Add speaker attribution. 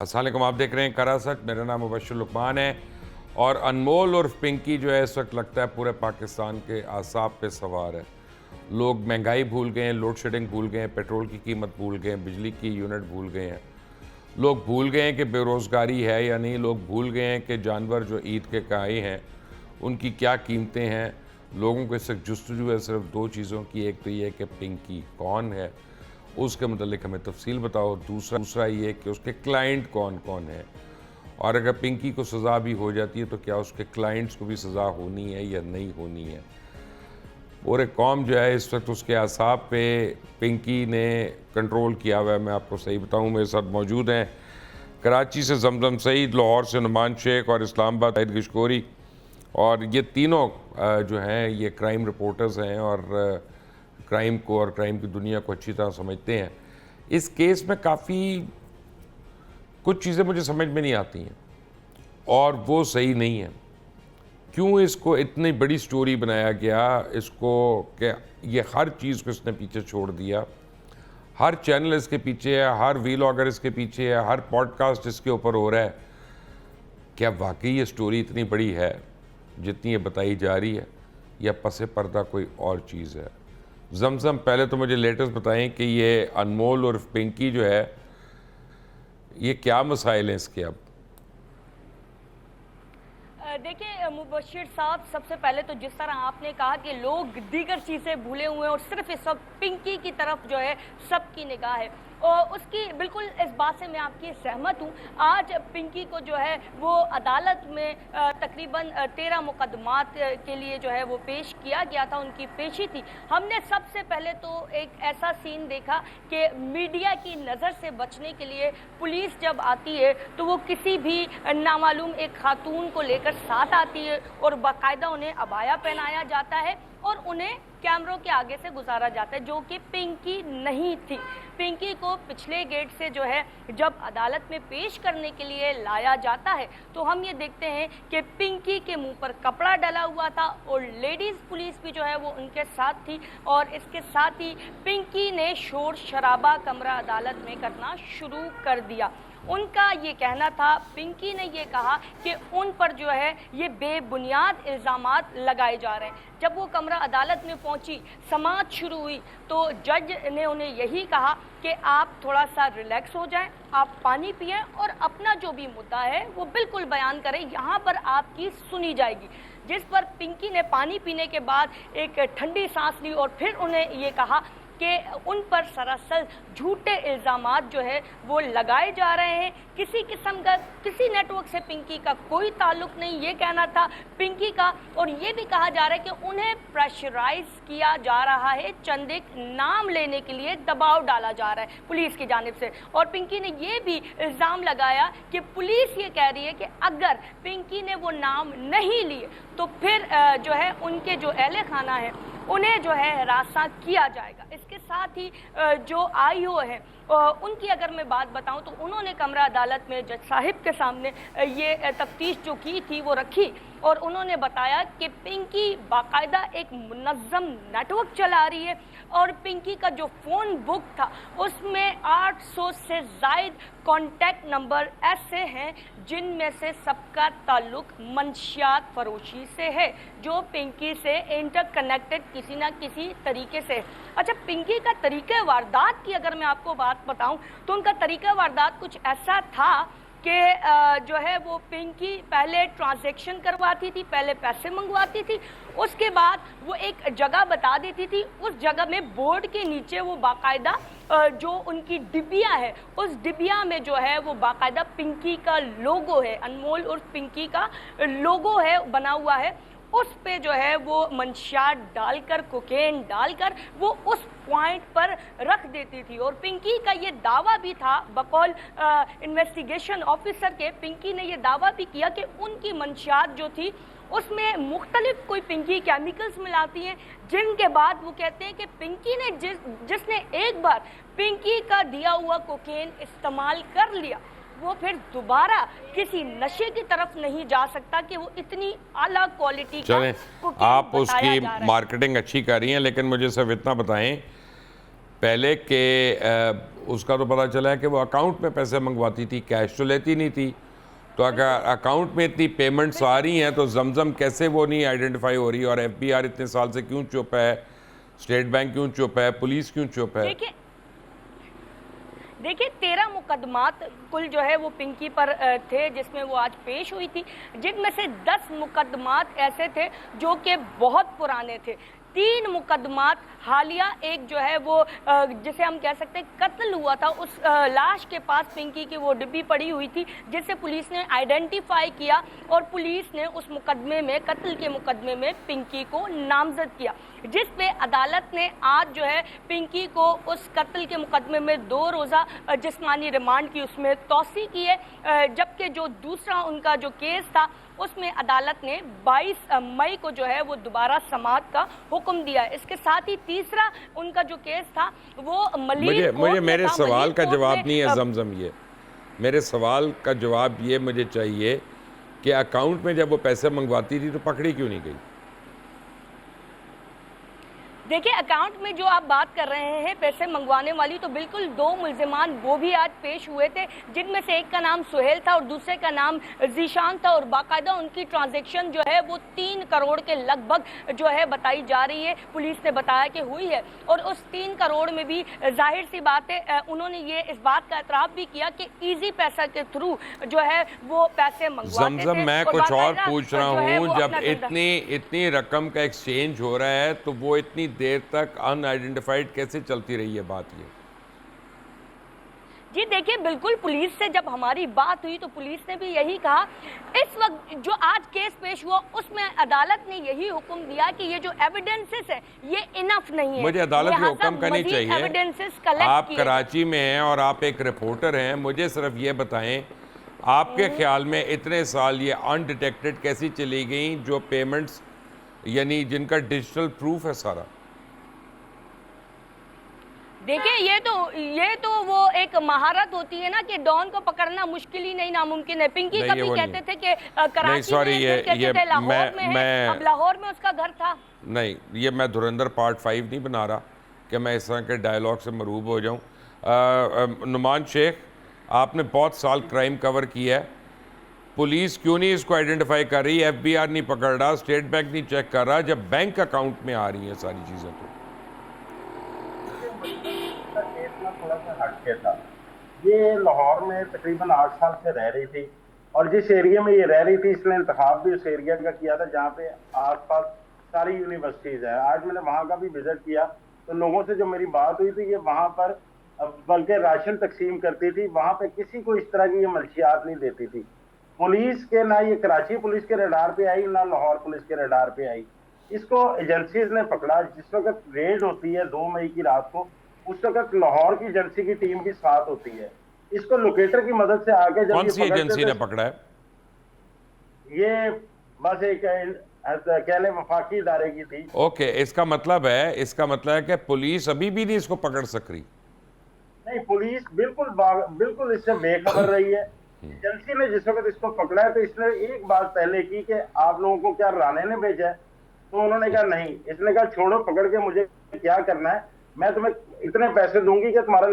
Speaker 1: अस्सलाम वालेकुम, आप देख रहे हैं करा सच। मेरा नाम मुबश्शिर लुकमान है और अनमोल और पिंकी जो है इस वक्त लगता है पूरे पाकिस्तान के आसाब पे सवार है। लोग महंगाई भूल गए हैं, लोड शेडिंग भूल गए हैं, पेट्रोल की कीमत भूल गए हैं, बिजली की यूनिट भूल गए हैं। लोग भूल गए हैं कि बेरोज़गारी है या नहीं। लोग भूल गए हैं कि जानवर जो ईद के काए हैं उनकी क्या कीमतें हैं। लोगों को सिर्फ जुस्तजू है सिर्फ दो चीज़ों की, एक तो ये है कि पिंकी कौन है, उसके मतलब हमें तफसील बताओ। दूसरा ये कि उसके क्लाइंट कौन कौन है, और अगर पिंकी को सज़ा भी हो जाती है तो क्या उसके क्लाइंट्स को भी सज़ा होनी है या नहीं होनी है। पूरे कौम जो है इस वक्त उसके असाब पे पिंकी ने कंट्रोल किया हुआ है। मैं आपको सही बताऊं, मेरे साथ मौजूद हैं कराची से जमजम सईद, लाहौर से नुमान शेख और इस्लामाबाद शाहिद गिशकोरी। और ये तीनों जो हैं ये क्राइम रिपोर्टर्स हैं और क्राइम को और क्राइम की दुनिया को अच्छी तरह समझते हैं। इस केस में काफ़ी कुछ चीज़ें मुझे समझ में नहीं आती हैं और वो सही नहीं है। क्यों इसको इतनी बड़ी स्टोरी बनाया गया, इसको कि ये हर चीज़ को इसने पीछे छोड़ दिया। हर चैनल इसके पीछे है, हर वीलॉगर इसके पीछे है, हर पॉडकास्ट इसके ऊपर हो रहा है। क्या वाकई ये स्टोरी इतनी बड़ी है जितनी ये बताई जा रही है, या पसे पर्दा कोई और चीज़ है? जमजम, पहले तो मुझे लेटेस्ट बताएं कि ये अनमोल और पिंकी जो है ये क्या मसाइल हैं इसके अब?
Speaker 2: देखिए मुबश्शिर साहब, सबसे पहले तो जिस तरह आपने कहा कि लोग दीगर चीज़ें भूले हुए हैं और सिर्फ इस सब पिंकी की तरफ जो है सबकी निगाह है, और उसकी बिल्कुल इस बात से मैं आपकी सहमत हूँ। आज पिंकी को जो है वो अदालत में तकरीबन 13 मुकदमात के लिए जो है वो पेश किया गया था, उनकी पेशी थी। हमने सबसे पहले तो एक ऐसा सीन देखा कि मीडिया की नज़र से बचने के लिए पुलिस जब आती है तो वो किसी भी नामालूम एक खातून को लेकर साथ आती है और बाकायदा उन्हें अबाया पहनाया जाता है और उन्हें कैमरों के आगे से गुजारा जाता है, जो कि पिंकी नहीं थी। पिंकी को पिछले गेट से जो है जब अदालत में पेश करने के लिए लाया जाता है तो हम ये देखते हैं कि पिंकी के मुंह पर कपड़ा डला हुआ था और लेडीज़ पुलिस भी जो है वो उनके साथ थी। और इसके साथ ही पिंकी ने शोर शराबा कमरा अदालत में करना शुरू कर दिया। उनका ये कहना था, पिंकी ने ये कहा कि उन पर जो है ये बेबुनियाद इल्ज़ामात लगाए जा रहे हैं। जब वो कमरा अदालत में पहुंची, समाअत शुरू हुई, तो जज ने उन्हें यही कहा कि आप थोड़ा सा रिलैक्स हो जाएं, आप पानी पिएं और अपना जो भी मुद्दा है वो बिल्कुल बयान करें, यहाँ पर आपकी सुनी जाएगी। जिस पर पिंकी ने पानी पीने के बाद एक ठंडी सांस ली और फिर उन्हें ये कहा कि उन पर सरासर झूठे इल्ज़ामात जो है वो लगाए जा रहे हैं। किसी किस्म का किसी नेटवर्क से पिंकी का कोई ताल्लुक नहीं, ये कहना था पिंकी का। और ये भी कहा जा रहा है कि उन्हें प्रेशराइज किया जा रहा है, चंद एक नाम लेने के लिए दबाव डाला जा रहा है पुलिस की जानिब से। और पिंकी ने ये भी इल्ज़ाम लगाया कि पुलिस ये कह रही है कि अगर पिंकी ने वो नाम नहीं लिए तो फिर जो है उनके जो अहले खाना है उन्हें जो है हरासा किया जाएगा। इसके साथ ही जो आईओ है उनकी अगर मैं बात बताऊं तो उन्होंने कमरा अदालत में जज साहिब के सामने ये तफ्तीश जो की थी वो रखी और उन्होंने बताया कि पिंकी बाकायदा एक मुनज़्ज़म नेटवर्क चला रही है और पिंकी का जो फ़ोन बुक था उसमें 800 से ज़ायद कॉन्टैक्ट नंबर ऐसे हैं जिनमें से सबका ताल्लुक मंशियात फरोशी से है, जो पिंकी से इंटरकनेक्टेड किसी ना किसी तरीके से। अच्छा, पिंकी का तरीक़े वारदात की अगर मैं आपको बात बताऊं तो उनका तरीक़ा वारदात कुछ ऐसा था कि जो है वो पिंकी पहले ट्रांजैक्शन करवाती थी, पहले पैसे मंगवाती थी, उसके बाद वो एक जगह बता देती थी, उस जगह में बोर्ड के नीचे वो बाकायदा जो उनकी डिबिया है उस डिबिया में जो है वो बाकायदा पिंकी का लोगो है, अनमोल और पिंकी का लोगो है बना हुआ है। उस पे जो है वो मंशियात डालकर, कोकेन डालकर वो उस पॉइंट पर रख देती थी। और पिंकी का ये दावा भी था, बकौल इन्वेस्टिगेशन ऑफिसर के, पिंकी ने ये दावा भी किया कि उनकी मंशियात जो थी उसमें मुख्तलिफ कोई पिंकी केमिकल्स मिलाती हैं, जिनके बाद वो कहते हैं कि पिंकी ने जिसने एक बार पिंकी का दिया हुआ कोकेन इस्तेमाल कर लिया वो फिर दोबारा किसी नशे की तरफ नहीं जा सकता कि वो इतनी आला क्वालिटी का
Speaker 1: आप उसकी मार्केटिंग अच्छी कर रही हैं, लेकिन मुझे सिर्फ इतना बताएं पहले के उसका तो पता चला है कि वो अकाउंट में पैसे मंगवाती थी, कैश तो लेती नहीं थी। तो अगर अकाउंट में इतनी पेमेंट्स आ रही हैं तो जमजम कैसे वो नहीं आइडेंटिफाई हो रही, और एफबीआर इतने साल से क्यों चुप है, स्टेट बैंक क्यों चुप है, पुलिस क्यों चुप है?
Speaker 2: देखिए 13 मुकदमात कुल जो है वो पिंकी पर थे जिसमें वो आज पेश हुई थी, जिनमें से 10 मुकदमात ऐसे थे जो कि बहुत पुराने थे। 3 मुकदमात हालिया, एक जो है वो जिसे हम कह सकते हैं कत्ल हुआ था, उस लाश के पास पिंकी की वो डिब्बी पड़ी हुई थी जिसे पुलिस ने आइडेंटिफाई किया और पुलिस ने उस मुकदमे में, कत्ल के मुकदमे में पिंकी को नामजद किया, जिस पे अदालत ने आज जो है पिंकी को उस कत्ल के मुकदमे में 2 रोज़ा जिस्मानी रिमांड की उसमें तौसी की है। जबकि जो दूसरा उनका जो केस था उसमें अदालत ने 22 मई को जो है वो दोबारा समाअत का हुक्म दिया है। इसके साथ ही तीसरा उनका जो केस था वो
Speaker 1: मुझे मेरे सवाल का जवाब नहीं है जमजम, ये मेरे सवाल का जवाब ये मुझे चाहिए कि अकाउंट में जब वो पैसे मंगवाती थी तो पकड़ी क्यों नहीं गई?
Speaker 2: देखिए अकाउंट में जो आप बात कर रहे हैं पैसे मंगवाने वाली, तो बिल्कुल 2 मुल्जिमान वो भी आज पेश हुए थे, जिनमें से एक का नाम सुहेल था और दूसरे का नाम जीशान था, और बाकायदा उनकी ट्रांजैक्शन जो है वो 3 करोड़ के लगभग जो है बताई जा रही है, पुलिस ने बताया कि हुई है। और उस 3 करोड़ में भी जाहिर सी बात है उन्होंने ये इस बात का एतराफ़ भी किया कि ईजी पैसा के थ्रू जो है वो पैसे मंगवाते थे।
Speaker 1: मैं कुछ और पूछ रहा हूँ, जब इतनी रकम का एक्सचेंज हो रहा है तो वो इतनी देर तक अनआइडेंटिफाइड कैसे चलती रही है बात? ये
Speaker 2: जी देखिए, बिल्कुल पुलिस से जब हमारी बात हुई तो पुलिस ने भी यही कहा, इस वक्त जो आज केस पेश हुआ उसमें अदालत ने यही हुक्म दिया कि ये जो एविडेंसेस है ये इनफ नहीं है।
Speaker 1: मुझे अदालत के हुक्म का नहीं चाहिए। आप कराची में हैं और आप एक रिपोर्टर हैं, मुझे सिर्फ ये बताएं, आपके ख्याल में इतने साल ये अनडिटेक्टेड कैसी चली गई जो पेमेंट्स, यानी जिनका डिजिटल प्रूफ है सारा?
Speaker 2: देखिए ये तो वो एक महारत होती है ना कि डॉन को पकड़ना मुश्किल ही नहीं नामुमकिन है। पिंकी कभी कहते थे कि कराची में कहते थे लाहौर में है, अब लाहौर में उसका घर था।
Speaker 1: नहीं, ये मैं धुरंधर पार्ट 5 नहीं बना रहा कि मैं इस तरह के डायलॉग से मरूब हो जाऊं। नुमान शेख, आपने बहुत साल क्राइम कवर किया है, पुलिस क्यों नहीं इसको आइडेंटिफाई कर रही, एफबीआर नहीं पकड़ रहा, स्टेट बैंक नहीं चेक कर रहा, जब बैंक अकाउंट में आ रही हैं सारी चीज़ें?
Speaker 3: तो थोड़ा सा हटके था। ये लाहौर में तकरीबन 8 साल से रह रही थी और जिस एरिया में ये रह रही थी इसने इंतखाब भी उस एरिया का किया था जहाँ पे आसपास सारी यूनिवर्सिटीज है। आज मैंने वहाँ का भी विजिट किया तो लोगों से जो मेरी बात हुई थी, ये वहाँ पर बल्कि राशन तकसीम करती थी, वहाँ पे किसी को इस तरह की ये मंशियात नहीं देती थी। पुलिस के ना ये कराची पुलिस के रडार पे आई, ना लाहौर पुलिस के रडार पे आई। इसको एजेंसीज ने पकड़ा। जिस वक्त रेड होती है 2 मई की रात को, उस वक्त लाहौर की एजेंसी की टीम भी साथ होती है। इसको लोकेटर की मदद से आगे जब
Speaker 1: कौन सी एजेंसी ने पकड़ा है?
Speaker 3: ये बस एक कहले वफाकी इदारे की थी।
Speaker 1: ओके, इसका मतलब है कि पुलिस अभी भी नहीं इसको पकड़ सक रही?
Speaker 3: नहीं, पुलिस बिल्कुल इससे बेखबर रही है। एजेंसी ने जिस वक्त इसको पकड़ा है तो इसने एक बात पहले की कि आप लोगों को क्या राणे ने भेजा है, तो उन्होंने कहा नहीं। इसने कहा छोड़ो, पकड़ के मुझे क्या करना है, मैं तुम्हें इतने पैसे दूंगी कि तुम्हारा